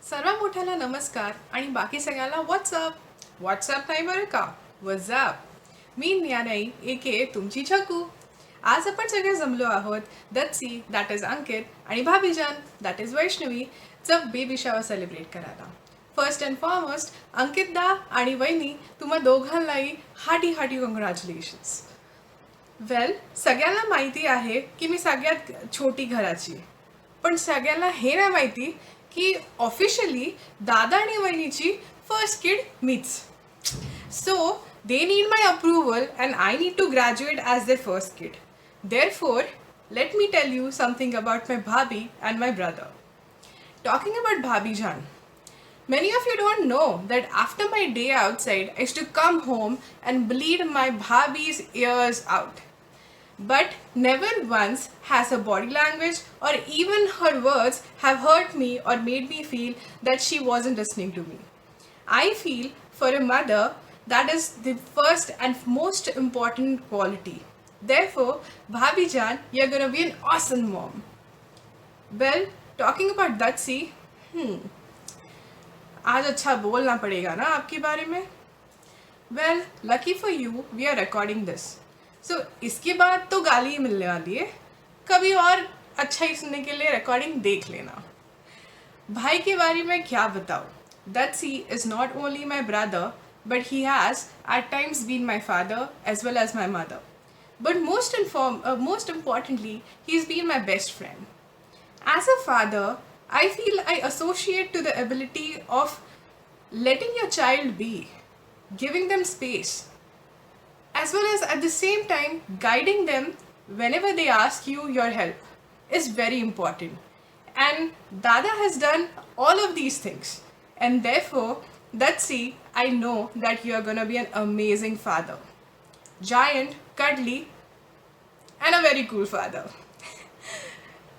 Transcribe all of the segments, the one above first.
सर्व मोठ्याला नमस्कार आणि बाकी सगळ्याला व्हॉट्सअप नाही बरं का, व्हॉट्सअप. मी ज्ञानाई एके तुमची छकू. आज आपण सगळे जमलो आहोत दत्सी दॅट इज अंकित आणि भाभीजान दॅट इज वैष्णवी चा बेबी शॉवर सेलिब्रेट करायला. फर्स्ट अँड फॉरमोस्ट अंकित दा आणि वहिनी तुम्हा दोघांनाही हार्टी हार्टी कॉंग्रॅच्युलेशन्स. वेल, सगळ्यांना माहिती आहे की मी सगळ्यात छोटी घराची आहे. पण सगळ्यांना हे नाही माहिती की ऑफिशियली दादा आणि वहिनीची फर्स्ट किड मीच. So they need my approval and I need to graduate as their first kid. Therefore, let me tell you something about my bhabhi and my brother. Talking about Bhabhi Jan, many of you don't know that after my day outside, I used to come home and bleed my bhabhi's ears out. But never once has her body language or even her words have hurt me or made me feel that she wasn't listening to me. I feel for a mother that is the first and most important quality. Therefore, Bhabhi Jan, you're gonna be an awesome mom. Well, talking about Datsi, आज अच्छा बोलना पड़ेगा ना आपके बारे में. Well, lucky for you we are recording this. So इसके बाद तो गाली ही मिलने वाली है. कभी और अच्छा ही सुनने के लिए रिकॉर्डिंग देख लेना. भाई के बारे में क्या बताऊँ. Datsi is not only my brother, but he has at times been my father as well as my mother. But most importantly, he's been my best friend. As a father, I feel I associate to the ability of letting your child be, giving them space, as well as at the same time guiding them whenever they ask you your help is very important. And Dada has done all of these things. And therefore, Datsi, I know that you are going to be an amazing father. Giant, cuddly, and a very cool father.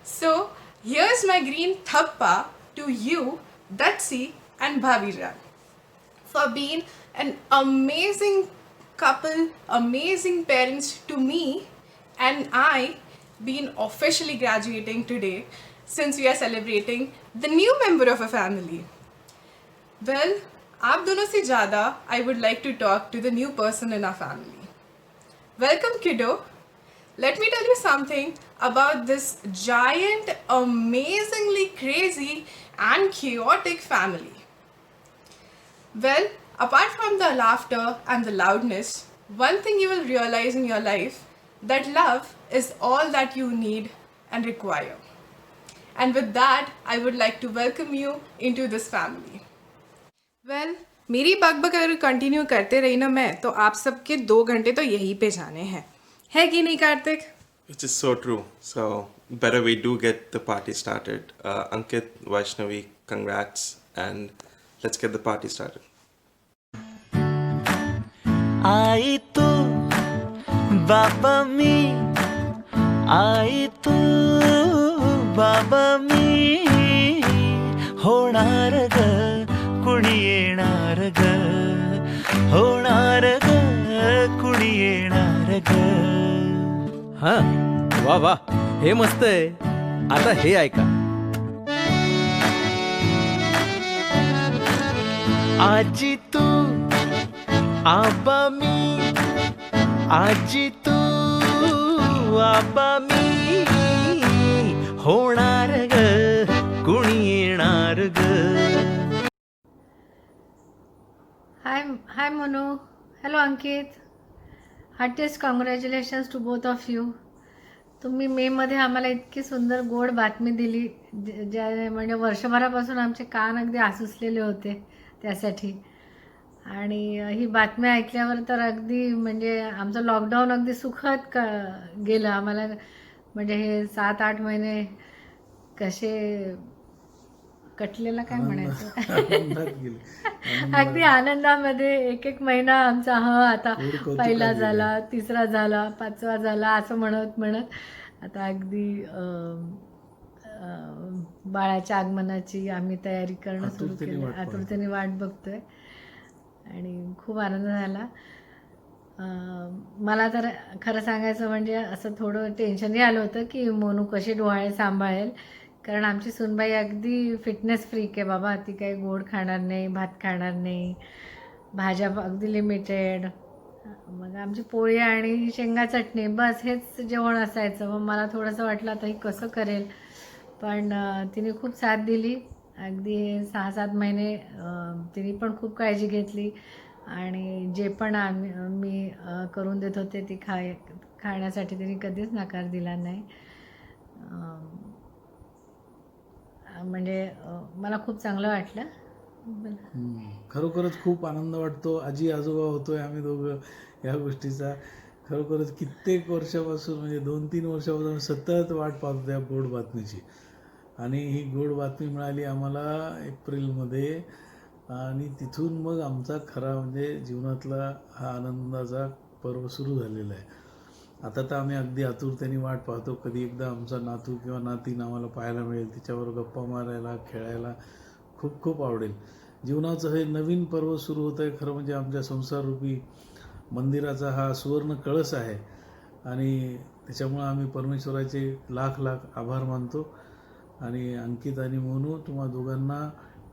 So, here's my green thappa to you, Datsi and Bhavijan, for being an amazing couple, amazing parents to me, and I being officially graduating today since we are celebrating the new member of a family. Well, आप दोनों से ज़्यादा I would like to talk to the new person in our family. Welcome, kiddo. Let me tell you something about this giant, amazingly crazy and chaotic family. Well, apart from the laughter and the loudness, one thing you will realize in your life that love is all that you need and require. And with that, I would like to welcome you into this family. Well, मेरी बकबक अगर continue करते रही ना मैं तो आप सबके 2 घंटे तो यहीं पे जाने हैं, है कि नहीं Kartik? Which is so true. So, better we do get the party started. Ankit, Vaishnavi, congrats, and let's get the party started. आई तू बाबा मी आई तू बाबा मी होणार ग कुणी येणार ग होणार ग कुणी येणार ग. हा वा वा, हे मस्त आहे. आता हे ऐका. आजी तू आबा मी आजी तू आबा मी होणार ग कुणी येणार ग. Hi Monu. Hello Ankit. Heartiest congratulations to both of you. तुम्ही मेमध्ये आम्हाला इतकी सुंदर गोड बातमी दिली, ज्या म्हणजे वर्षभरापासून आमचे कान अगदी आसुसलेले होते त्यासाठी. आणि ही बातमी ऐकल्यावर तर अगदी म्हणजे आमचं लॉकडाऊन अगदी सुखद गेलं आम्हाला. म्हणजे हे 7-8 महिने कसे कटलेला काय म्हणायचं, अगदी आनंदामध्ये एक एक महिना आमचा आता पहिला झाला, तिसरा झाला, 5वा झाला असं म्हणत म्हणत आता अगदी बाळाच्या आगमनाची आम्ही तयारी करणं सुरू केली, आतुरतेने वाट बघतोय आणि खूप आनंद झाला. मला तर खरं सांगायचं म्हणजे असं थोडं टेन्शनही आलं होतं की मोनू कशी डोहाळे सांभाळेल, कारण आमची सूनबाई अगदी फिटनेस फ्रीक आहे बाबा. ती काही गोड खाणार नाही, भात खाणार नाही, भाज्या अगदी लिमिटेड. मग आमची पोळी आणि शेंगा चटणी बस हेच जेवण असायचं. मग मला थोडंसं वाटलं आता ही कसं करेल, पण तिने खूप साथ दिली. अगदी 6-7 महिने तिने पण खूप काळजी घेतली आणि जे पण मी करून देत होते ती खाण्यासाठी तिने कधीच नकार दिला नाही. म्हणजे मला खूप चांगलं वाटलं. खरोखरच खूप आनंद वाटतो. आजी आजोबा होतोय आम्ही दोघं या गोष्टीचा. खरोखरच कित्येक वर्षापासून म्हणजे 2-3 वर्षापासून सतत वाट पाहतो त्या गोड बातमीची. आणि ही गोड बातमी मिळाली आम्हाला एप्रिलमध्ये आणि तिथून मग आमचा खरा म्हणजे जीवनातला हा आनंदाचा पर्व सुरू झालेला आहे. आता तर आम्ही अगदी आतुरतेने वाट पाहतो कधी एकदा आमचा नातू किंवा नातीन आम्हाला पाहायला मिळेल, तिच्याबरोबर गप्पा मारायला, खेळायला खूप खूप आवडेल. जीवनाचं हे नवीन पर्व सुरू होतं आहे. खरं म्हणजे आमच्या संसाररूपी मंदिराचा हा सुवर्ण कळस आहे आणि त्याच्यामुळं आम्ही परमेश्वराचे लाख लाख आभार मानतो. आणि अंकित आणि मोनू तुम्हा दोघांना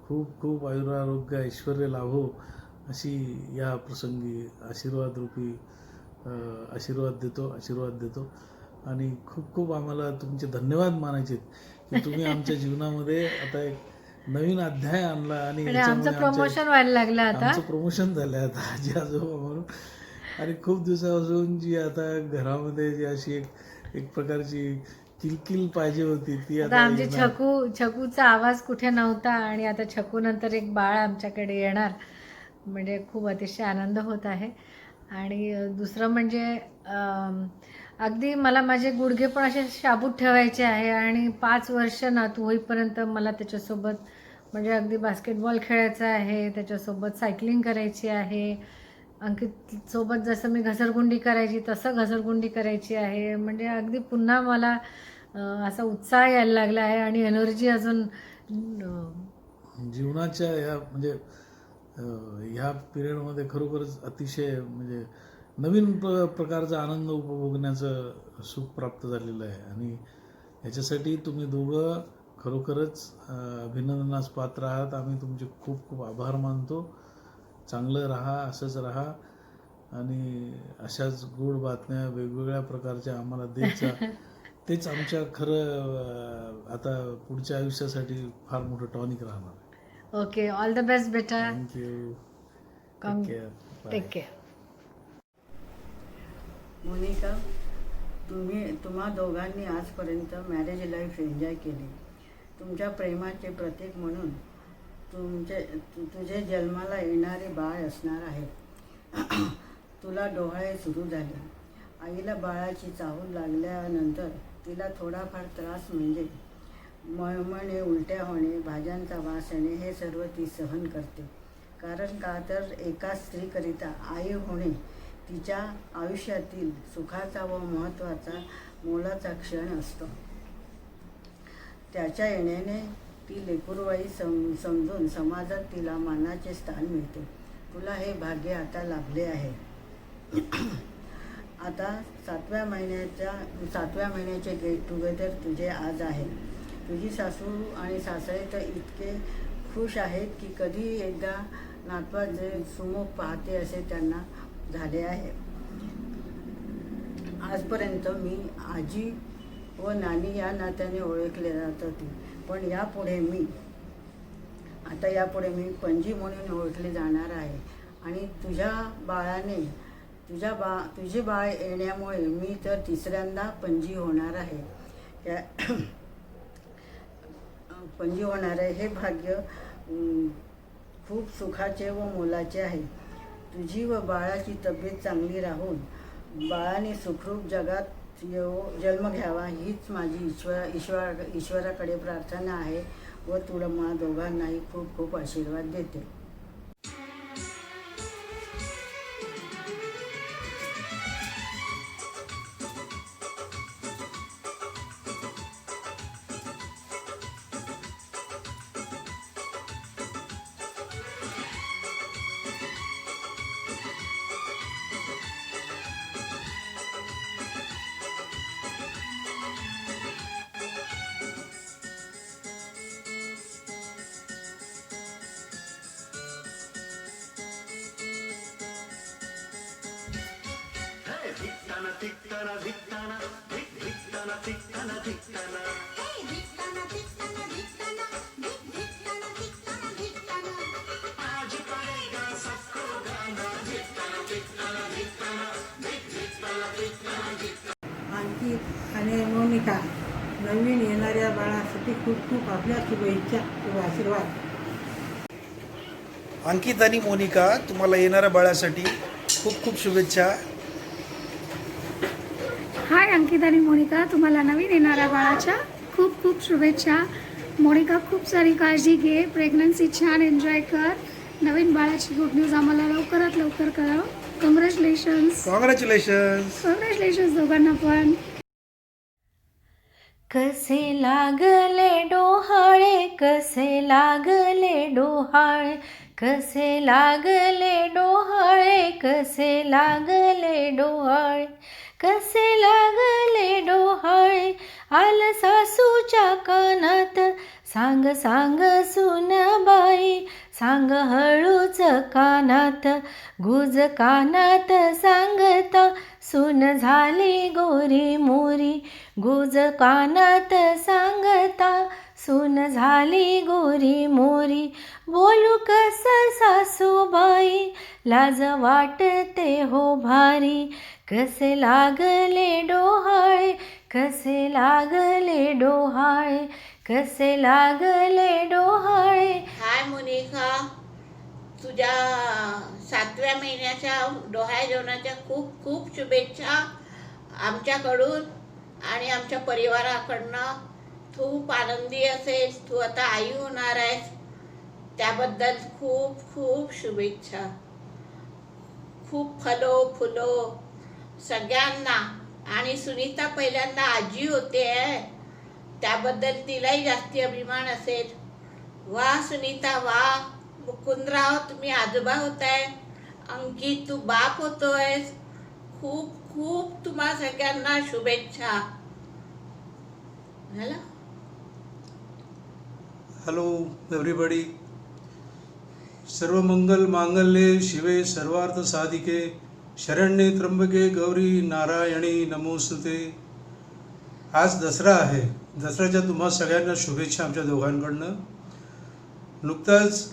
खूप खूप आयुरारोग्य ऐश्वर लाभो अशी या प्रसंगी आशीर्वाद देतो आणि खूप खूप आम्हाला तुमचे धन्यवाद मानायचे की तुम्ही आमच्या जीवनामध्ये आता एक नवीन अध्याय आणला आणि आमचं प्रमोशन व्हायला लागलं. आता आमचं प्रमोशन झालं आता आजी आजोबा म्हणून. आणि खूप दिवसापासून जी आता घरामध्ये जी अशी एक प्रकारची किलकिल पाहिजे होती ती आता आमची छकूचा आवाज कुठे नव्हता आणि आता छकू नंतर एक बाळ आमच्याकडे येणार म्हणजे खूप अतिशय आनंद होत आहे. आणि दुसरं म्हणजे अगदी मला माझे गुडघे पण असे शाबूत ठेवायचे आहे आणि 5 वर्ष नातू होईपर्यंत मला त्याच्यासोबत म्हणजे अगदी बास्केटबॉल खेळायचं आहे, त्याच्यासोबत सायकलिंग करायची आहे. अंकितसोबत जसं मी घसरगुंडी करायची तसं घसरगुंडी करायची आहे. म्हणजे अगदी पुन्हा मला असा उत्साह यायला लागला आहे आणि एनर्जी अजून जीवनाच्या ह्या म्हणजे ह्या पिरियडमध्ये खरोखरच अतिशय म्हणजे नवीन प्रकारचा आनंद उपभोगण्याचं सुख प्राप्त झालेलं आहे. आणि ह्याच्यासाठी तुम्ही दोघं खरोखरच अभिनंदनास पात्र आहात. आम्ही तुमचे खूप खूप आभार मानतो. चांगलं राहा, असंच राहा आणि अशाच गोड बातम्या वेगवेगळ्या प्रकारच्या आम्हाला देत जा. तेच आमच्या खरं आता पुढच्या आयुष्यासाठी फार मोठं टॉनिक राहणार. ओके, ऑल द बेस्ट बेटा. थँक्यू. Take care. मोनिका, तुम्हा दोघांनी आजपर्यंत मॅरेज लाईफ एन्जॉय केली. तुमच्या प्रेमाचे प्रतीक म्हणून तुझे जन्माला येणारे बाळ असणार आहे. तुला डोहाळे सुरू झाले. आईला बाळाची चाहूल लागल्यानंतर तिला थोडाफार त्रास म्हणजे मळमळणे, उलट्या होणे, भाज्यांचा वास येणे हे सर्व ती सहन करते. कारण का तर एका स्त्रीकरिता आई होणे तिच्या आयुष्यातील सुखाचा व महत्त्वाचा मोलाचा क्षण असतो. त्याच्या येण्याने ती लेकरूबाई समजून समाजात तिला मानाचे स्थान मिळते. तुला हे भाग्य आता लाभले आहे. आता 7व्या महिन्याचे गेट टुगेदर तुझे आज आहे. तुझी सासू आणि सासरे तर इतके खुश आहेत की कधी एकदा नातवाचे सुमुख पाहते असे त्यांना झाले आहे. आजपर्यंत मी आजी व नानी या नात्याने ओळखले जात होती, पण यापुढे मी पणजी म्हणून ओळखले जाणार आहे. आणि तुझे बाळ येण्यामुळे मी तर 3ऱ्यांदा पणजी होणार आहे. पणजी होणार आहे हे भाग्य खूप सुखाचे व मोलाचे आहे. तुझी व बाळाची तब्येत चांगली राहून बाळाने सुखरूप जगात जन्म घ्यावा हीच माझी ईश्वराकडे प्रार्थना आहे व तुला मला दोघांनाही खूप खूप आशीर्वाद देते. अंकित आणि मोनिका नवीन येणाऱ्या बाळासाठी खूप खूप आपल्या शुभेच्छा किंवा आशीर्वाद. अंकित आणि मोनिका तुम्हाला येणाऱ्या बाळासाठी खूप खूप शुभेच्छा. हाय अंकित आणि मोनिका, तुम्हाला नवीन येणाऱ्या बाळाच्या खूप खूप शुभेच्छा. मोनिका खूप सारी काळजी घे, प्रेग्नन्सी छान एन्जॉय कर. नवीन बाळाची गुड न्यूज आम्हाला लवकरात लवकर कळव. कॉंग्रॅच्युलेशन्स. कॉंग्रॅच्युलेशन्स. कॉंग्रॅच्युलेशन्स दोघांना पण. कसे लागले डोहाळे, कसे लागले डोहाळे, कसे लागले डोहाळे, कसे लागले डोहाळे, कसे लागले डोहाळे. आलं सासूच्या कानात, सांग सांग सुनबाई, सांग हळूच कानात, गुज कानात सांगता, सून झाली गोरी मोरी, गुज कानात सांगता, सून झाली गोरी मोरी. बोलू कस सासूबाई, लाज वाटते हो भारी, कसे लागले डोहाळे, कसे लागले डोहाळे, कसे लागले डोहाळे. हाय मोनिका, तुझ्या 7व्या महिन्याच्या डोहाळे जेवणाच्या खूप खूप शुभेच्छा आमच्याकडून आणि आमच्या परिवाराकडनं. खूप आनंदी असेल, तू आता आई होणार आहेस, त्याबद्दल खूप खूप शुभेच्छा. खूप फलो फुलो सगळ्यांना. आणि सुनीता पहिल्यांदा आजी होते आहे, त्याबद्दल तिलाही जास्ती अभिमान असेल. वा सुनीता वा. मुकुंदराव तुम्ही आजोबा होताय, अंकित तू बाप होतोयस. खूप खूप तुम्हा सगळ्यांना शुभेच्छा. झालं. Hello everybody. सर्व मंगल मांगल्ये शिवे सर्वार्थ साधिके शरण्ये त्र्यंबके गौरी नारायणी नमोस्तुते. आज दसरा आहे. दसऱ्याच्या तुम्हा सगळ्यांना शुभेच्छा आमच्या दोघांकडनं. नुकताच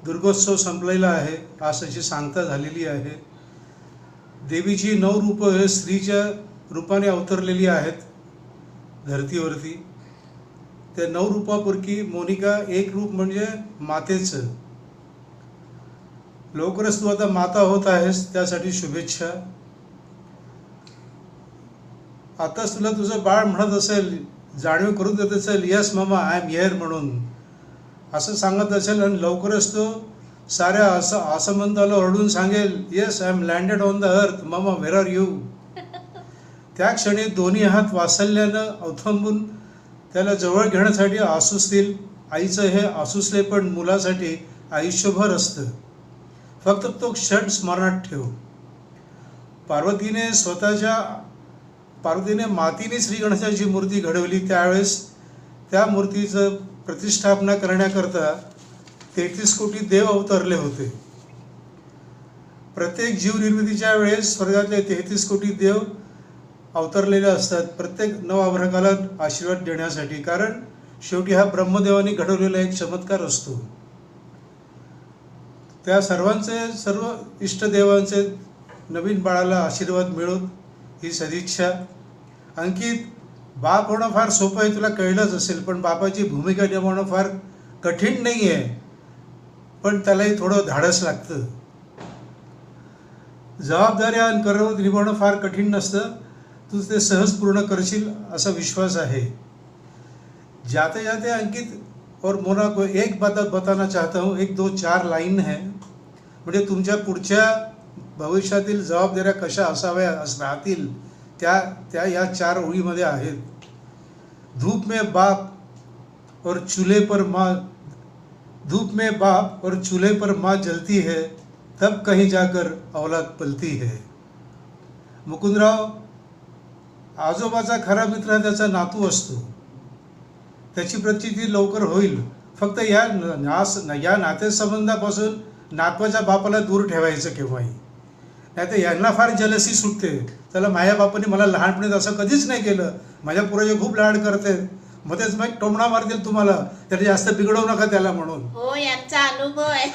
दुर्गोत्सव संपलेला आहे. आज त्याची सांगता झालेली आहे. देवीची 9 रूपं हे स्त्रीच्या रूपाने अवतरलेली आहेत धरतीवरती. त्या 9 रूपापैकी मोनिका एक रूप म्हणजे मातेचं. लवकरच तू आता माता होत आहेस, त्यासाठी शुभेच्छा. आताच तुला तुझं बाळ म्हणत असेल, जाणीव करून देत असेल, यस मामा आय एम हिअर म्हणून असं सांगत असेल. आणि लवकरच तो साऱ्या आसमंताला ओरडून सांगेल, yes I am landed on the earth मामा व्हेर आर यू. त्या क्षणी दोन्ही हात वात्सल्यानं अवथंबून त्याला जवळ घेण्यासाठी आसुसतील. आईचं हे आसुसले पण मुलासाठी आयुष्यभर असतं. फक्त तो क्षण स्मरणात ठेव. पार्वतीने मातीने श्री गणेशाची मूर्ती घडवली. त्यावेळेस त्या मूर्तीचं प्रतिष्ठापना करण्याकरता 33 कोटी देव अवतरले होते. प्रत्येक जीवनिर्मितीच्या वेळेस स्वर्गातले 33 कोटी देव अवतरलेले असतात, प्रत्येक नवआभ्रकाला आशीर्वाद देण्यासाठी. कारण शेवटी हा ब्रह्मदेवाने घडवलेला एक चमत्कार असतो. त्या सर्व इष्टदेवांचे नवीन बाळाला आशीर्वाद मिळून ही सदिच्छा. अंकित, बाप होणं फार सोपं आहे, तुला कळलंच असेल. पण बापाची भूमिका निभावणं फार कठीण नाही आहे, पण त्यालाही थोडं धाडस लागतं. जबाबदाऱ्या आणि कर्तव्य निभावणं फार कठीण नसतं. तू ते सहज पूर्ण करशील असा विश्वास आहे. जाते जाते अंकित और मोना को एक बात बताना चाहता हूँ. 1 2 4 लाईन है, म्हणजे तुमच्या पुढच्या भविष्यातील जबाबदाऱ्या कशा असाव्या राहतील त्या या 4 ओळीमध्ये आहेत. धूप में बाप और चूल्हे पर माँ जलती है, तब कहीं जाकर औलाद पलती है. मुकुंदराव, आजोबाचा खरा मित्र हा त्याचा नातू असतो. त्याची प्रचिती लवकर होईल. फक्त या नातेसंबंधापासून नातवाच्या बापाला दूर ठेवायचं केव्हाही. नाही तर यांना फार जलसी सुटते. त्याला माझ्या बापाने मला लहानपणी असं कधीच नाही केलं, माझ्या पुराचे खूप लाड करते, मध्येच मग टोमणा मारतील तुम्हाला, त्याला जास्त बिघडवू नका त्याला म्हणून. हो, यांचा अनुभव आहे.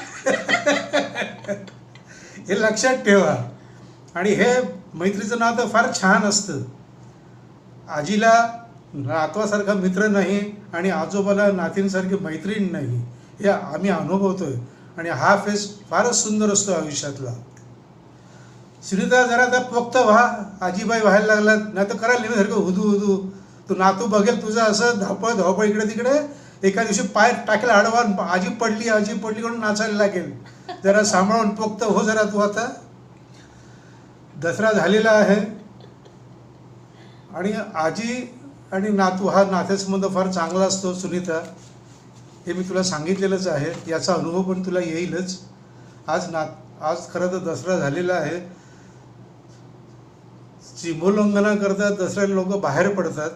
हे लक्षात ठेवा. आणि हे मैत्रीचं नातं फार छान असतं. आजीला नातवासारखा मित्र नाही आणि आजोबाला नातींसारखी मैत्रीण नाही, हे आम्ही अनुभवतोय. आणि हा फेस फारच सुंदर असतो आयुष्यातला. सुनीता जरा आता पोक्त व्हा, आजीबाई व्हायला लागलात, नाही तर करा नेहमीसारखं हुदू हुदू. तू नातू बघेल तुझं असं धावपळ इकडे तिकडे, एका दिवशी पाय टाकला आडवा, आजी पडली म्हणून नाचायला लागेल. जरा सांभाळून पोक्त हो जरा तू आता. दसरा झालेला आहे आणि आजी आणि नातू हा नातेसंबंध फार चांगला असतो सुनीता, हे मी तुला सांगितलेलंच आहे. याचा अनुभव पण तुला येईलच. आज खरं तर दसरा झालेला आहे. सीमोल्लंघनाकरता दसऱ्याला लोक बाहेर पडतात,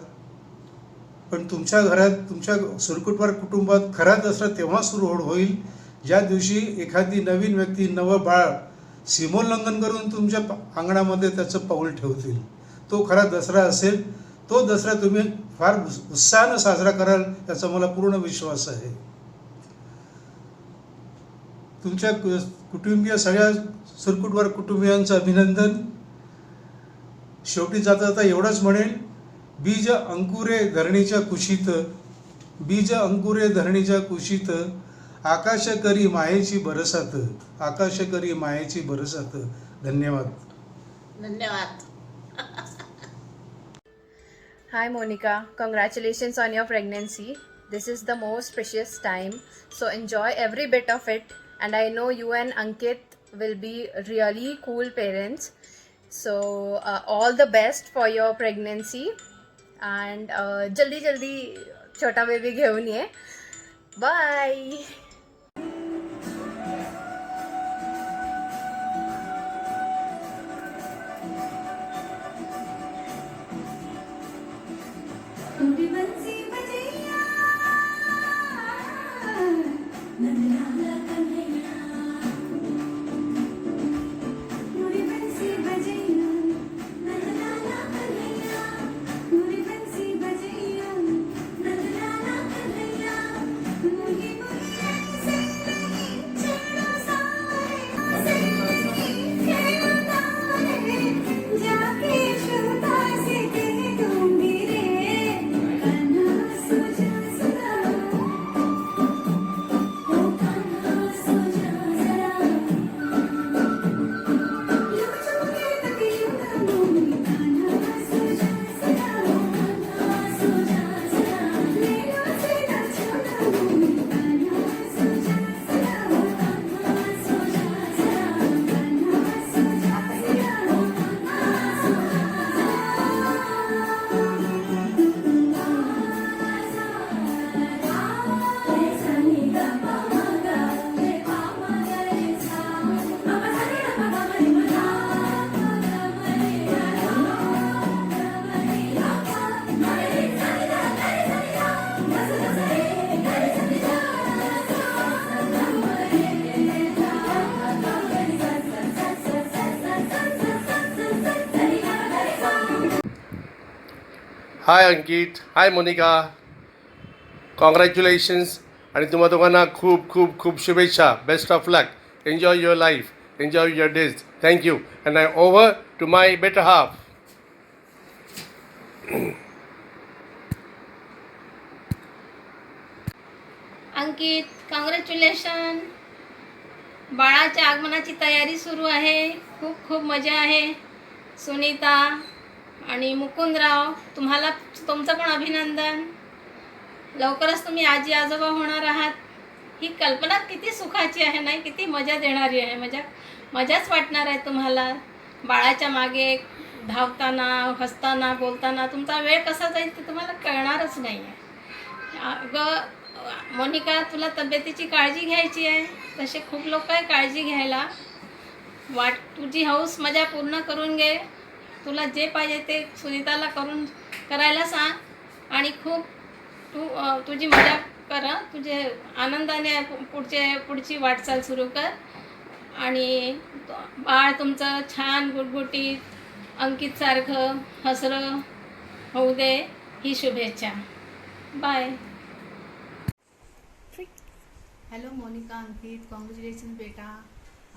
पण तुमच्या घरात, तुमच्या सुरकुटवार कुटुंबात खरा दसरा तेव्हा सुरू होईल ज्या दिवशी एखादी नवीन व्यक्ती, नवं बाळ सीमोल्लंघन करून तुमच्या अंगणामध्ये त्याचं पाऊल ठेवतील. तो खरा दसरा असेल. तो दसरा तुम्ही फार उत्साहानं साजरा कराल याचा मला पूर्ण विश्वास आहे. तुमच्या कुटुंबीय सगळ्या सुरकुटवार कुटुंबियांचं अभिनंदन. शेवटी जाता जाता एवढंच म्हणेन, बीज अंकुरे धरणीच्या कुशीत, बीज अंकुरे धरणीच्या कुशीत, आकाश करी मायेची बरसात, आकाश करी मायेची बरसात. धन्यवाद. धन्यवाद. Hi Monica, congratulations on your pregnancy. This is the most precious time, so enjoy every bit of it, and I know you and Ankit will be really cool parents. So all the best for your pregnancy, and jaldi chota baby घेऊन ये. Bye. Hi Ankit, hi Monica, congratulations आणि तुम्हा दोघांना खूप खूप खूप शुभेच्छा. Best of luck. Enjoy your life, enjoy your days. Thank you. And I over to my better half. Ankit, congratulations. बाळाच्या आगमनाची तयारी सुरू आहे. खूप खूप मजा आहे. सुनीता आणि मुकुंदराव, तुम्हाला तुमचं पण अभिनंदन. लवकरच तुम्ही आजी आजोबा होणार आहात. ही कल्पना किती सुखाची आहे नाही, किती मजा देणारी आहे. मजाच वाटणार आहे तुम्हाला. बाळाच्या मागे धावताना, हसताना, बोलताना तुमचा वेळ कसा जाईल ते तुम्हाला कळणारच नाही आहे. मोनिका, तुला तब्येतीची काळजी घ्यायची आहे. तसे खूप लोक आहे काळजी घ्यायला. तुझी हौस मजा पूर्ण करून घे. तुला जे पाहिजे ते सुनीताला करायला सांग आणि खूप तुझी मजा कर. तुझे आनंदाने पुढची वाटचाल सुरू कर. आणि बाळ तुमचं छान गुटगुटीत अंकितसारखं हसरं होऊ दे ही शुभेच्छा. बाय. हॅलो मोनिका, अंकित, कॉंग्रॅच्युलेशन्स बेटा.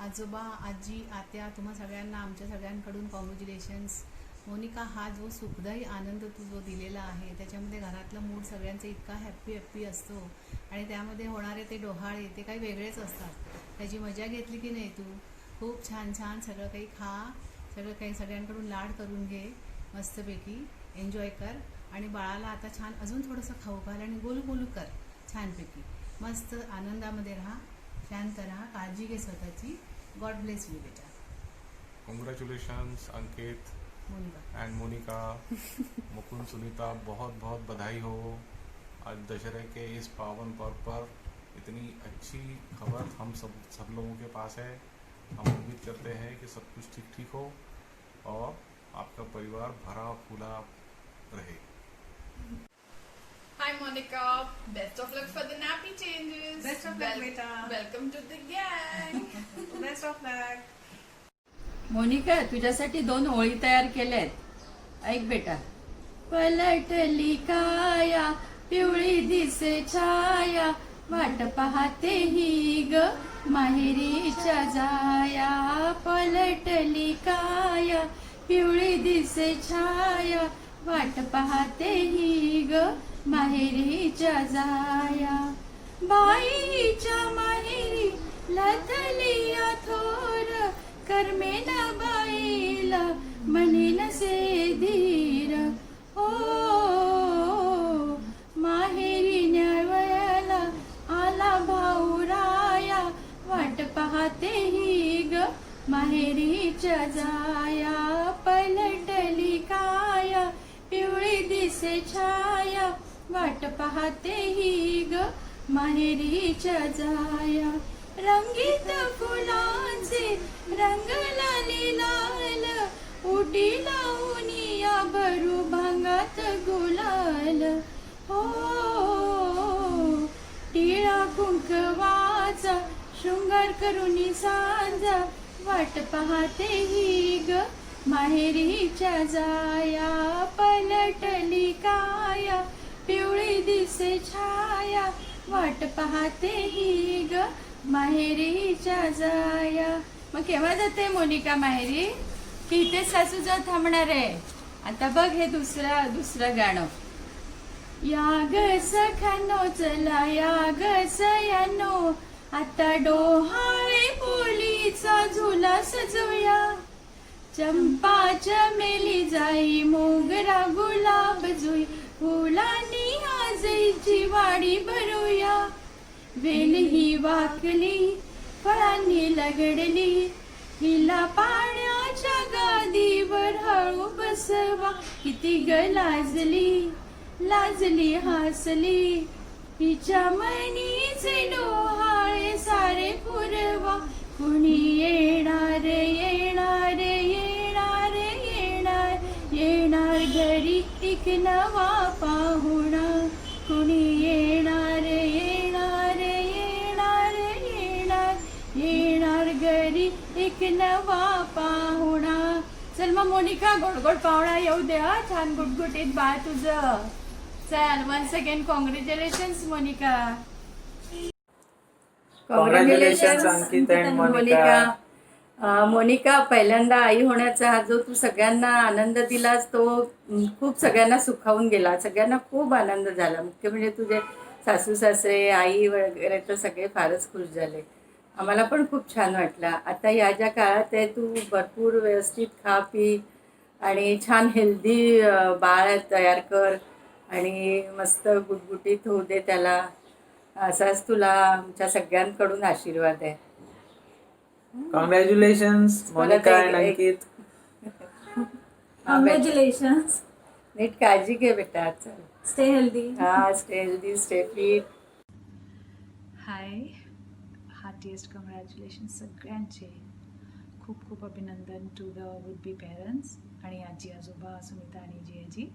आजोबा, आजी, आत्या, तुम्हा सगळ्यांना आमच्या सगळ्यांकडून कॉंग्रॅच्युलेशन्स. मोनिका, हा जो सुखदायी आनंद तू जो दिलेला आहे त्याच्यामध्ये घरातला मूड सगळ्यांचा इतका हॅप्पी असतो आणि त्यामध्ये होणारे ते डोहाळे ते काही वेगळेच असतात. त्याची मजा घेतली की नाही तू? खूप छान छान सगळं काही खा, सगळं काही सगळ्यांकडून लाड करून घे, मस्तपैकी एन्जॉय कर आणि बाळाला आता छान अजून थोडंसं खाऊ घाल आणि गोलू कर छानपैकी. मस्त आनंदामध्ये राहा, शांत राहा, काळजी घे स्वतःची. गॉड ब्लेस यू बेटा. कॉन्ग्रेचुलेशंस अंकित एंड मोनिका. मुकुंद सुनीता, बहुत बहुत बधाई हो. आज दशहरे के इस पावन पर्व पर इतनी अच्छी खबर हम सब लोगों के पास है. हम उम्मीद करते हैं कि सब कुछ ठीक हो और आपका परिवार भरा फूला रहे. Hi Monica, best of luck for the nappy changes. Best of luck, beta. Welcome to the gang. Best of luck. Monika, तुझ्यासाठी 2 ओळी तयार केल्यात, ऐक बेटा. पलटली काया पिवळी दिसे छाया, वाट पाहते ही ग माहेरीच्या जाया. पलटली काया पिवळी दिसे छाया, वाट पाहते ही ग माहेरीच्या जाया. बाईच्या माहेरी लथली थोर, कर्मेना बाईला म्हणेन से धीर. ओ माहेरी न्यावयाला आला भाऊराया, वाट पाहते ही ग माहेरीच्या जाया. पलटली काया पिवळी दिसे छाया, वाट पाहते ही ग माहेरीच्या जाया. रंगीत फुलांचे रंगलाली लाल, उटी लावूनिया भरू भांगात गुलाल. हो टिळा कुंकवाचा शृंगार करुनी सांजा, वाट पाहते ही ग माहेरीच्या जाया. पलटली काया पिवळी दिसे छाया, वाट पाहते ही ग माहेरीच्या जाया. मग केव्हा जाते मोनिका माहेरी? की इथे सासू जाऊ थांबणार आहे? आता बघ हे दुसरं गाणं. या ग सखानो चला या ग सयानो, आता डोहाळे पोलीचा झुला सजूया. चंपा चमेली जाई मोगरा गुलाब जुई, फुलांनी आजची वाडी भरूया. वेल ही वाकली फळांनी लगडली, हिला पाण्याच्या गादीवर हळू बसवा. किती ग लाजली हसली, हिच्या मनीचे डोहाळे सारे पुरवा. कुणी येणार येणार येणार येणार येणार घरी एक नवा पाहुणा. कुणी येणार येणार येणार येणार येणार घरी एक नवा पाहुणा. चल मग मोनिका, गोड गोड पाहुणा येऊ दे. छान गुटगुटीत बाळ तुझं. चल, once again congratulations Monica. Congratulations Ankit and Monica. Monica, पहिल्यांदा आई होण्याचा हा जो तू सगळ्यांना आनंद दिलास तो खूप सगळ्यांना सुखावून गेला. सगळ्यांना खूप आनंद झाला. मुख्य म्हणजे तुझे सासू सासरे आई वगैरे तर सगळे फारच खुश झाले. आम्हाला पण खूप छान वाटलं. आता या ज्या काळात आहे तू भरपूर व्यवस्थित खा पी आणि छान हेल्दी बाळ तयार कर आणि मस्त गुटगुटीत होऊ दे त्याला. असाच तुला आमच्या सगळ्यांकडून आशीर्वाद आहे. Congratulations Monika and Ankit. Congratulations. नीट काळजी घे बेटा. चल, स्टे हेल्दी. हा, stay healthy, stay fit. Hi, heartiest congratulations सगळ्यांचे. खूप खूप अभिनंदन to the would be parents आणि आजी आजोबा सुनीता आणि Jiyaji.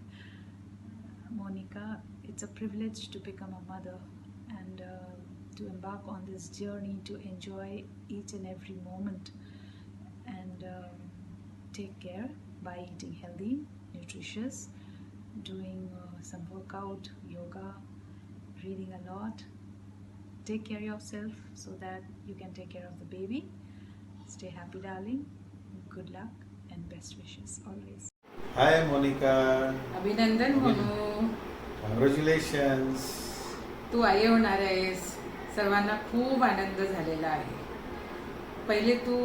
Monika, it's a privilege to become a mother and to embark on this journey to enjoy each and every moment and take care by eating healthy, nutritious, doing some workout, yoga, reading a lot. Take care of yourself so that you can take care of the baby. Stay happy, darling. Good luck and best wishes always. हाय मोनिका. अभिनंदन म्हणू. Congratulations. तू आई होणार आहेस. सर्वांना खूप आनंद झालेला आहे. पहिले तू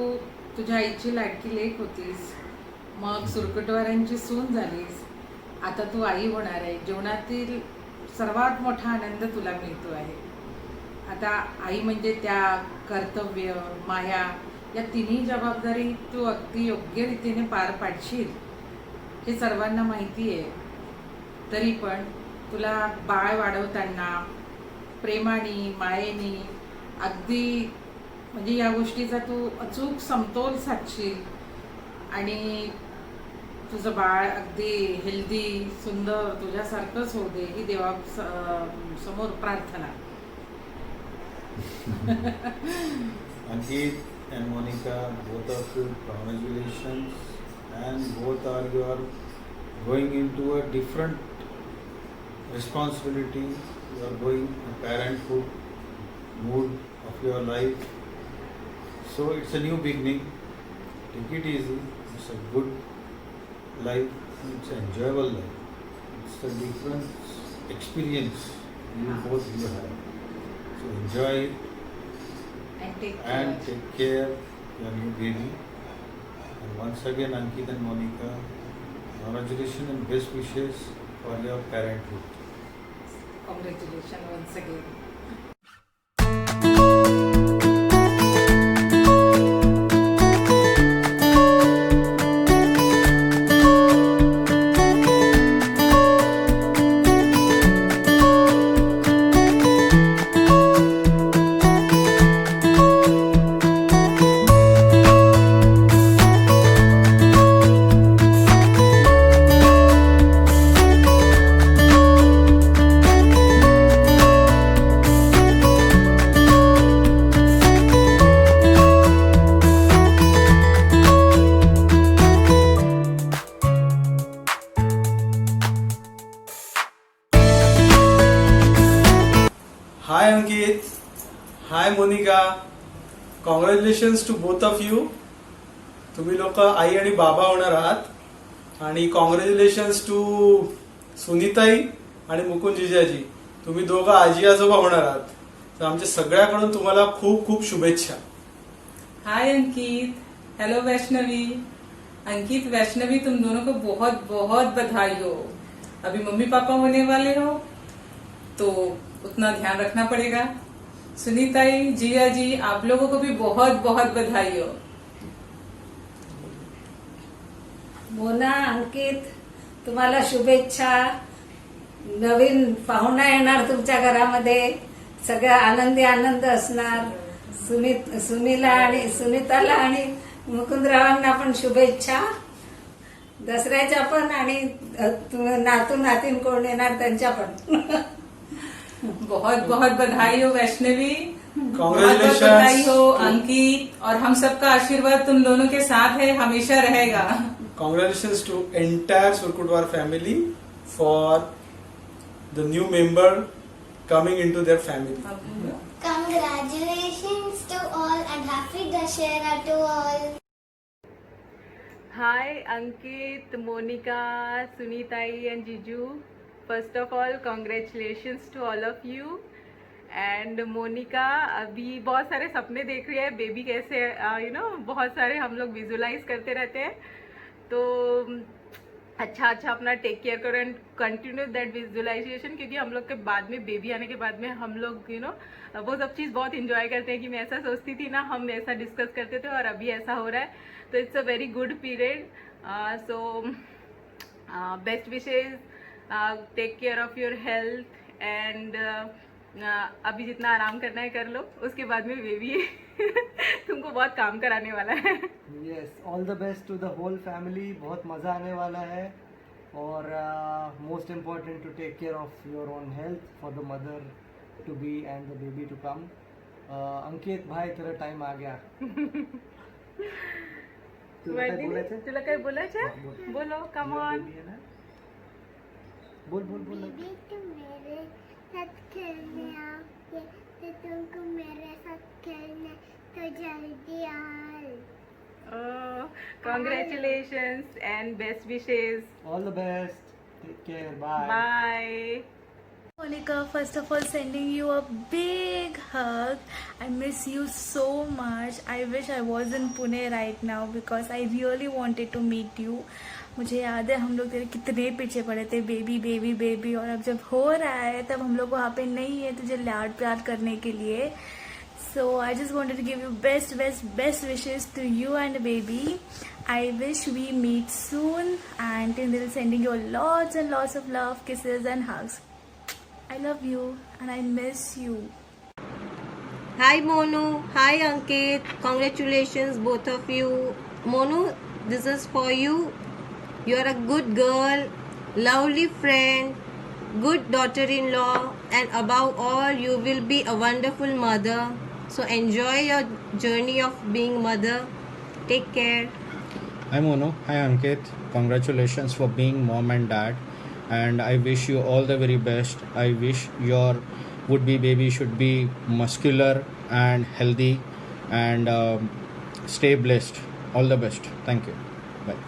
तुझ्या आईची लाडकी लेक होतीस, मग सुरकुटवारांची सून झालीस, आता तू आई होणार आहे. जीवनातील सर्वात मोठा आनंद तुला मिळतो आहे. आता आई म्हणजे त्याग, कर्तव्य, माया या तिन्ही जबाबदारी तू अगदी योग्य रीतीने पार पाडशील हे सर्वांना माहिती आहे. तरी पण तुला बाळ वाढवताना प्रेमाने, मायेने अगदी म्हणजे या गोष्टीचा तू अचूक समतोल साधशील आणि तुझं बाळ अगदी हेल्दी, सुंदर तुझ्यासारखंच होऊ दे ही देवा समोर प्रार्थना. Ankit and Monica, both of you, congratulations. And both you are going into a different responsibility. You are going a parenthood mood of your life. So it's a new beginning. Take it easy. It's a good life. It's an enjoyable life. It's a different experience both you have. So enjoy it and take care of your new baby. And once again, Ankit and Monica, congratulations and best wishes for your parenthood. Congratulations once again. Hi Ankit, hi Monica, congratulations to both of you. तुम्ही लोक आई आणि बाबा होणार आहात आणि congratulations to सुनीताई आणि मुकुंद जिजाजी. तुम्ही दोघं आजी आजोबा होणार आहात. तर आमच्या सगळ्याकडून तुम्हाला खूप खूप शुभेच्छा. हाय अंकित, हेलो वैष्णवी. अंकित, वैष्णवी, तुम दोनों को बहुत बहुत बधाई हो. अभी मम्मी पापा होने वाले हो तो उतना ध्यान रखना पड़ेगा. सुनीताई, जिया जी, आप लोगों को भी बहुत बहुत बधाई हो. मोना, अंकित, तुम्हाला शुभेच्छा. नवीन पाहुणा येणार तुमच्या घरामध्ये, सगळं आनंदी आनंद असणार. सुनीला आणि सुनीताला आणि मुकुंदरावांना पण शुभेच्छा दसऱ्याच्या पण, आणि नातू नातीन कोण येणार त्यांच्या पण. बहुत बहुत बधाई हो वैष्णवी. बहुत Congratulations. बधाई हो अंकित. और हम सबका आशीर्वाद तुम दोनों के साथ है, हमेशा रहेगा. Congratulations to entire Surkutwar family for the new member coming into their family. Congratulations to all and happy Dashera to all. Hi Ankit, Monica, Sunitai and Jiju. First of all, congratulations to all of you. And Monica अभी बहुत सारे सपने देख रही है, baby कैसे बहुत सारे हम लोग विजुलाइज करते रहते हैं. तो अच्छा अपना टेक केयर करो एंड कंटिन्यू दैट विजुलाइजेशन, क्योंकि हम लोग के बाद में बेबी आने के बाद में हम लोग वो सब चीज़ बहुत इंजॉय करते हैं कि मैं ऐसा सोचती थी ना, हम ऐसा डिस्कस करते थे और अभी ऐसा हो रहा है. तो it's a very good period. So best wishes, take care of your health and अभी जितना आराम करना है कर लो, उसके बाद में बेबी है तुमको बहुत काम कराने वाला है. Yes, all the best to the whole family. बहुत मज़ा आने वाला है और most important to take care of your own health for the mother to be and the baby to come. Ankit भाई तेरा टाइम आ गया. तुला काय बोलायचं? तुला काय बोलायचं? बोलो, कम ऑन. बोल बोल बोल. बेबी तुम मेरे साथ खेलने आओगे तो तुमको मेरे साथ खेलने तो जल्दी आओ. Oh, congratulations and best wishes. All the best. Take care. Bye. Bye. Monica, first of all, sending you a big hug. I miss you so much. I wish I was in Pune right now because I really wanted to meet you. मुझे याद है हम लोग तेरे कितने पीछे पड़े थे, baby baby baby, और अब जब हो रहा है तब हम लोग वहाँ पे नहीं है तुझे लाड प्यार करने के लिए. So I just wanted to give you best wishes to you and baby. I wish we meet soon, and till then sending you lots and lots of love, kisses and hugs. I love you and I miss you. Hi Monu, hi Ankit, congratulations both of you. Monu, this is for you. You are a good girl, lovely friend, good daughter-in-law, and above all you will be a wonderful mother. So enjoy your journey of being mother. Take care. Hi Monu, hi Ankit. Congratulations for being mom and dad. And I wish you all the very best. I wish your would-be baby should be muscular and healthy and stay blessed. All the best. Thank you. Bye.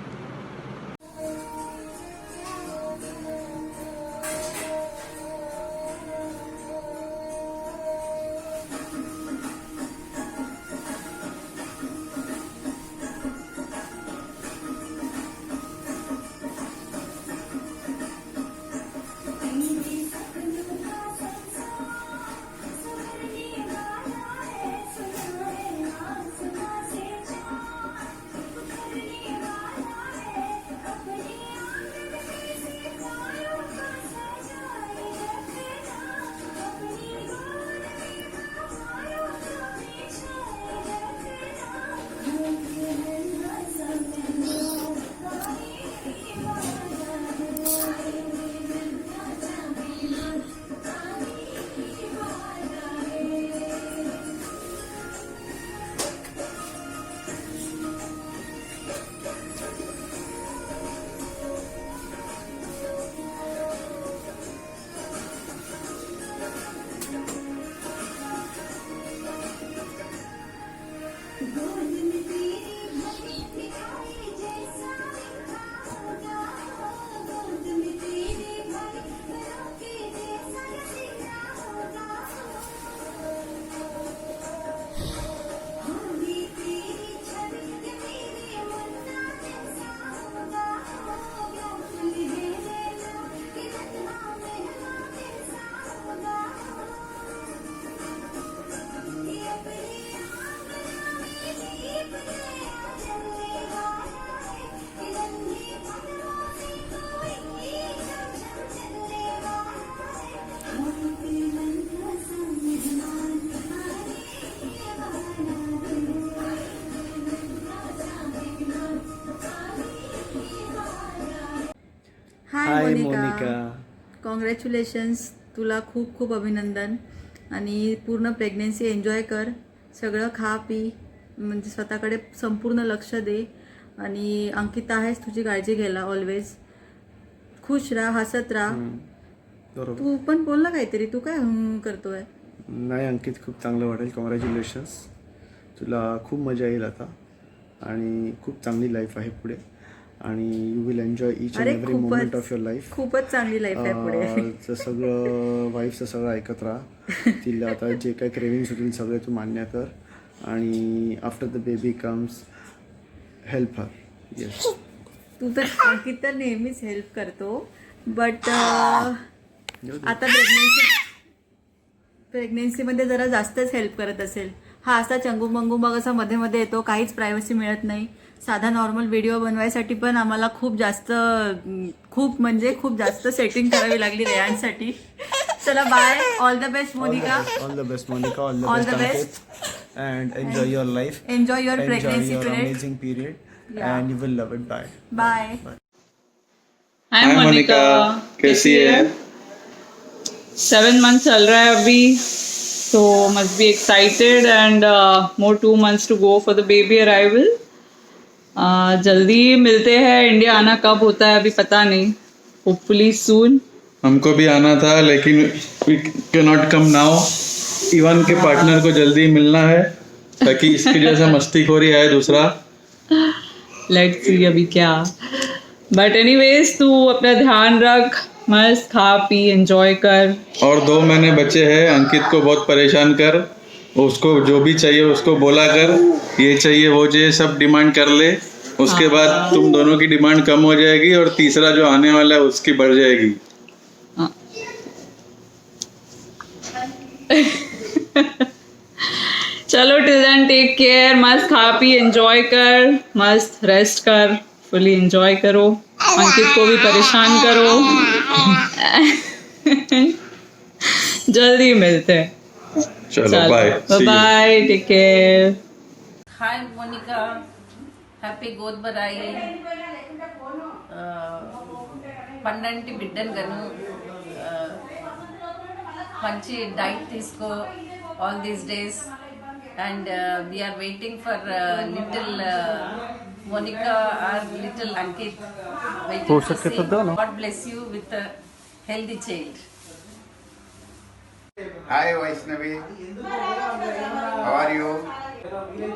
Hi Monica, congratulations. तुला खूप खूप अभिनंदन आणि पूर्ण pregnancy enjoy कर. सगळं खा P, म्हणजे स्वतःकडे संपूर्ण लक्ष दे. आणि अंकिता आहेस तुझी काळजी घ्यायला ऑलवेज. खुश राहा, हसत राहा. तू पण बोल ना काहीतरी, तू काय करतोय? नाही अंकित, खूप चांगलं वाटेल. कॉंग्रॅच्युलेशन्स. तुला खूप मजा येईल आता आणि खूप चांगली लाईफ आहे पुढे आणि you will enjoy each and every moment of your life. खूपच चांगली लाईफ आहे पुढे. सगळं वाईफचं सगळं ऐकत राहा. तिला आता जे काही क्रेविंग्स होतील सगळे तू मान्य कर आणि after the baby comes help her. Yes, तू तर अंकित तर नेहमीच हेल्प करतो, बट आता प्रेग्नेन्सीमध्ये जरा जास्तच हेल्प करत असेल. हा असा चंगू मंगू मग असा मध्ये मध्ये येतो, काहीच प्रायव्हसी मिळत नाही. साधा नॉर्मल व्हिडिओ बनवायसाठी पण आम्हाला खूप जास्त सेटिंग करावी लागली रेयांसाठी. चला bye. All the best Monica. All the best Monica. All the best and enjoy your life. Enjoy your pregnancy period. Amazing period. Yeah. And you will love it. Bye. Bye. Hi Monica. कैसी है? 7 months चल रहा है अभी, so must be excited and more 2 months to go for the baby arrival. जल्दी मिलते हैं. India आना कब होता है अभी पता नहीं, होपफुली सून. हमको भी आना था लेकिन we can not come now. Even के पार्टनर को जल्दी मिलना है ताकि इसके जैसा मस्तीखोरी आए दूसरा. लेट्स सी अभी क्या. बट एनीवेज तू अपना ध्यान रख, मस्त खा पी एंजॉय कर. और 2 महीने बचे हैं. अंकित को बहुत परेशान कर, उसको जो भी चाहिए उसको बोला कर, ये चाहिए वो चाहिए सब डिमांड कर ले. उसके बाद तुम दोनों की डिमांड कम हो जाएगी और तीसरा जो आने वाला है उसकी बढ़ जाएगी. चलो टिल देन टेक केयर. मस्त खा पी एंजॉय कर, मस्त रेस्ट कर, फुली एंजॉय करो. अंकित को भी परेशान करो. जल्दी मिलते हैं. चलो bye bye, take care. Hi Monica, happy Godbarai. పన్నంటి బిడ్డను గను మంచి డైట్ తీసుకో all these days and we are waiting for little Monica or little Ankit waiting to see. God bless you with a healthy child. Hi Vaishnavi, how are you?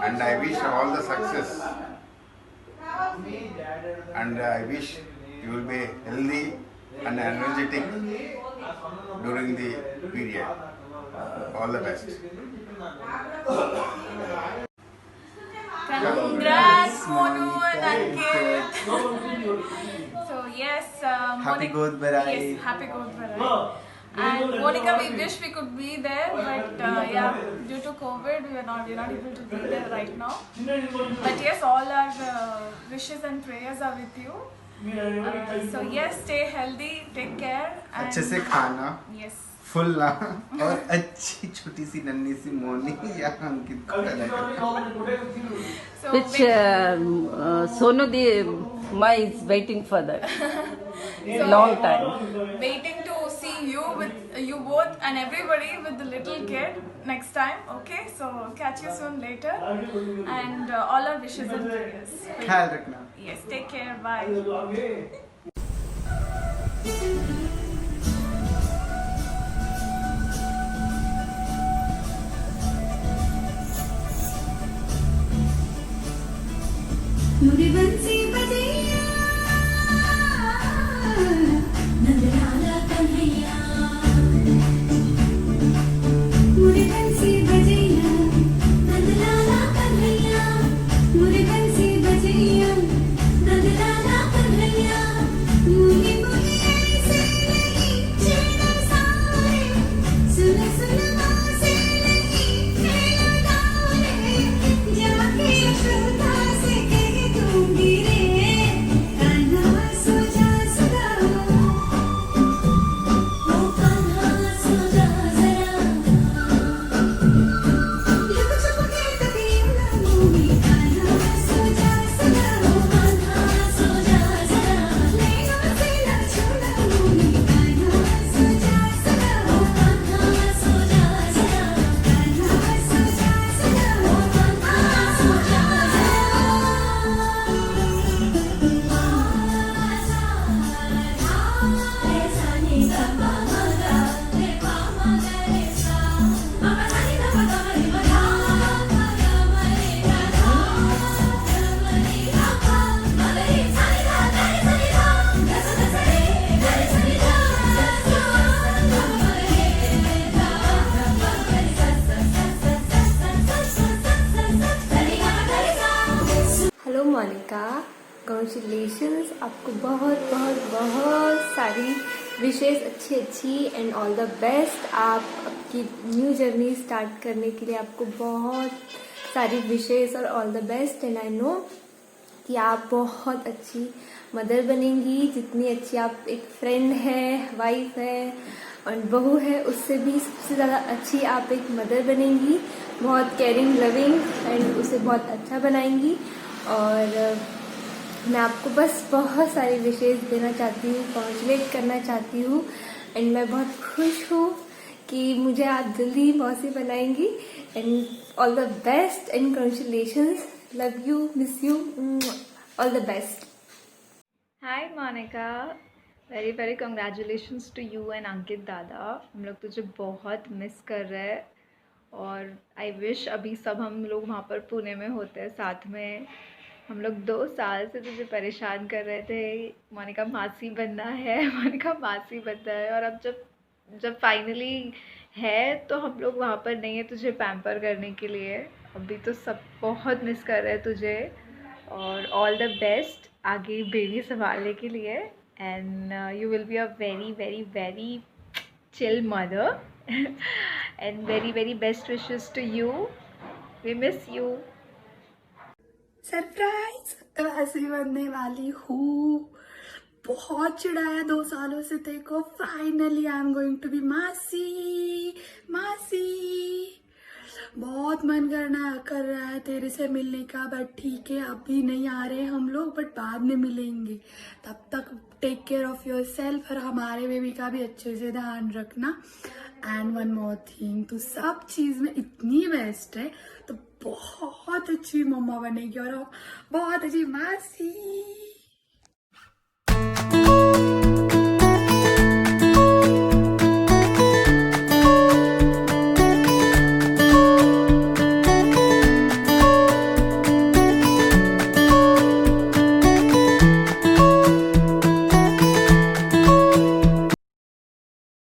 And I wish all the success and I wish you will be healthy and energetic during the period. All the best. Congrats Monu and Ankit. So yes, Happy Godbarai. Yes, happy Godbarai. And Monica, we wish we could be there, but yeah, due to COVID, we're not able to be there right now. But yes, all our wishes and prayers are with you. So yes, stay healthy, take care. अच्छे से खाना. Yes. फुल ना और अच्छी छोटी C नन्ही C Moni या अंकित को So Which Sonu the Ma is waiting for that. Long time. Waiting to see you with you both and everybody with the little kid next time. Okay, so catch you soon later, and all our wishes and prayers. ख्याल रखना. Yes, take care. Bye. मुझे बंसी बजैया नंदलाला कन्हैया. मुझे बंसी बजैया नंदलाला कन्हैया. मुझे बंसी बजैया नंदलाला कन्हैया. मुझे मुझे ऐसे नहीं छेड़ा सारे. सुन सुन से नहीं खेला गाने. जाके यशोदा से दूंगी रे कान्हा सो जा सदा. ओ कान्हा सो जा जरा. लुक छुप के कभी न मूवी. कान्हा सो जा सदा. ओ कान्हा सो जा जरा. लेना से न छोड़ा मूवी. कान्हा सो जा सदा. ओ कान्हा सो जा जरा. कान्हा सो जा सदा. ओ कान्हा सो जा जरा. Hello Monica, congratulations. आपको बहुत बहुत बहुत सारी विशेष अच्छी एंड ऑल द बेस्ट. आप आपकी न्यू जर्नी स्टार्ट करने के लिए आपको बहुत सारी विशेष और all the best. And I know कि आप बहुत अच्छी मदर बनेंगी. जितनी अच्छी आप एक फ्रेंड है, वाइफ है और बहू है, उससे भी सबसे ज़्यादा अच्छी आप एक मदर बनेंगी. बहुत केयरिंग, लविंग एंड उसे बहुत अच्छा बनाएंगी. और मैं आपको बस बहुत सारी विशेष देना चाहती हूँ, कॉन्ग्रेचुलेट करना चाहती हूँ. एंड मैं बहुत खुश हूँ कि मुझे आप जल्दी मौसी बनाएंगी and all the best and congratulations, love you, miss you, all the best. Hi Monika, very very congratulations to you and Ankit दादा. हम लोग तुझे बहुत मिस कर रहे हैं और आई विश अभी सब हम लोग वहाँ पर पुणे में होते हैं साथ में. हम लोग 2 साल से तुझे परेशान कर रहे थे, मोनिका मासी बनना है, मोनिका मासी बनना है, और अब जब फाइनली है तो हम लोग वहाँ पर नहीं है तुझे पैम्पर करने के लिए. अभी तो सब बहुत मिस कर रहे हैं तुझे और ऑल द बेस्ट आगे बेबी संभालने के लिए. And you will be a very very very chill mother and very very best wishes to you. We miss you. Surprise वैसे बनने वाली हूँ. बहुत चिढ़ाया 2 सालों से तेरे को. Finally I am going to be masi. मासी बहुत मन कर रहा है तेरे से मिलने का, बट ठीक है अभी नहीं आ रहे हम लोग, बट बाद में मिलेंगे. तब तक take care of yourself और हमारे बेबी का भी अच्छे से ध्यान रखना. एंड वन मोर थिंग, तू सब चीज़ में इतनी बेस्ट है तो बहुत अच्छी मम्मा बनेगी और बहुत अच्छी मासी.